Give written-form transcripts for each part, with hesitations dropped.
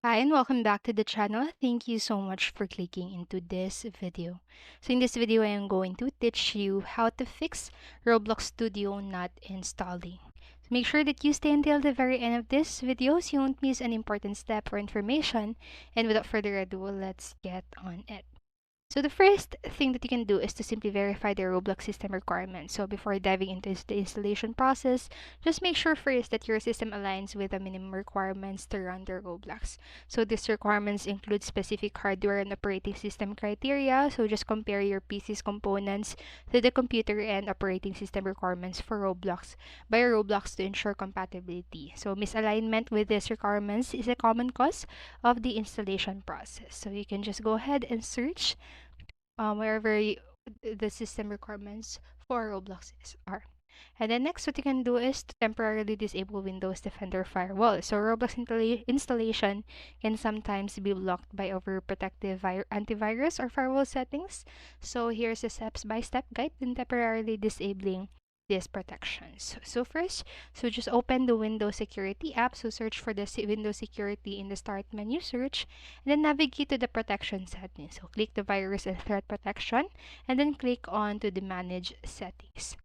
Hi and welcome back to the channel. Thank you so much for clicking into this video. So in this video, I am going to teach you how to fix Roblox Studio not installing. So make sure that you stay until the very end of this video so you won't miss an important step or information. And without further ado, let's get on it. So the first thing that you can do is to simply verify the Roblox system requirements. So before diving into the installation process, just make sure first that your system aligns with the minimum requirements to run the Roblox. So these requirements include specific hardware and operating system criteria. So just compare your PC's components to the computer and operating system requirements for Roblox by Roblox to ensure compatibility. So misalignment with these requirements is a common cause of the installation process. So you can just go ahead and search wherever the system requirements for Roblox are. And then next, what you can do is to temporarily disable Windows Defender Firewall. So Roblox installation can sometimes be blocked by overprotective antivirus or firewall settings. So here's a step-by-step guide in temporarily disabling these protections. So first, just open the Windows Security app. So search for the Windows Security in the Start menu search, and then navigate to the Protection settings. So click the Virus and Threat Protection, and then click on to the Manage Settings.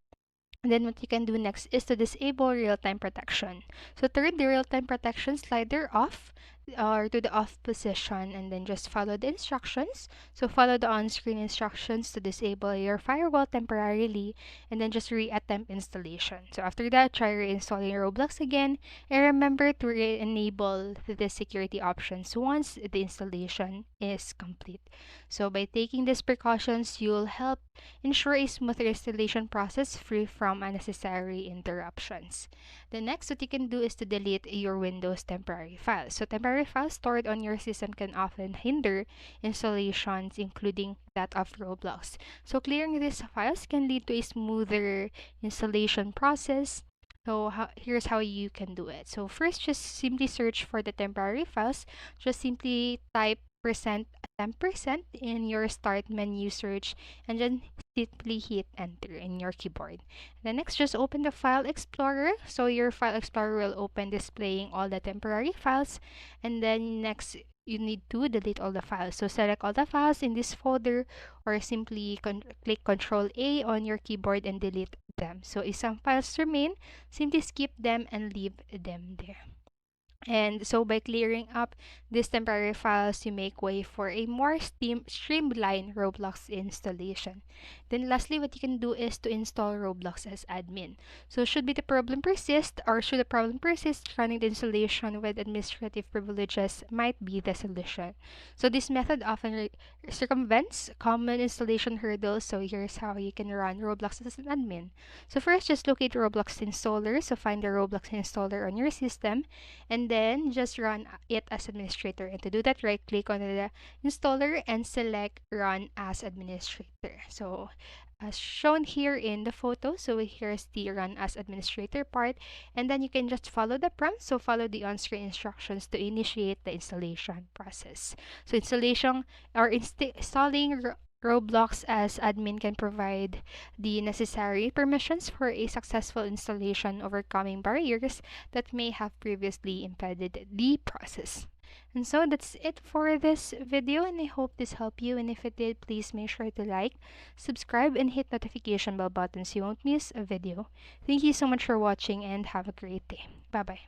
And then what you can do next is to disable real-time protection. So turn the real-time protection slider off or to the off position, and then just follow the instructions. So follow the on-screen instructions to disable your firewall temporarily, and then just re-attempt installation. So after that, try reinstalling Roblox again, and remember to re-enable the security options once the installation is complete. So by taking these precautions, you'll help ensure a smooth installation process free from unnecessary interruptions. The next what you can do is to delete your Windows temporary files. So temporary files stored on your system can often hinder installations, including that of Roblox. So clearing these files can lead to a smoother installation process. So here's how you can do it. So first, just simply search for the temporary files. Just simply type percent 10% in your start menu search, and then simply hit enter in your keyboard. Then next, just open the file explorer. So your file explorer will open displaying all the temporary files, and then next you need to delete all the files. So select all the files in this folder, or simply click Control A on your keyboard and delete them. So if some files remain, simply skip them and leave them there. And so by clearing up these temporary files, you make way for a more streamlined Roblox installation. Then lastly, what you can do is to install Roblox as admin. So should the problem persist, running the installation with administrative privileges might be the solution. So this method often circumvents common installation hurdles. So here's how you can run Roblox as an admin. So first, just locate Roblox installer. So find the Roblox installer on your system, and then just run it as administrator. And to do that, right click on the installer and select run as administrator. So as shown here in the photo, so here's the run as administrator part, and then you can just follow the prompt. So follow the on-screen instructions to initiate the installation process. So installation or installing Roblox as admin can provide the necessary permissions for a successful installation, overcoming barriers that may have previously impeded the process. And so that's it for this video, and I hope this helped you. And if it did, please make sure to like, subscribe, and hit notification bell button so you won't miss a video. Thank you so much for watching, and have a great day. Bye bye.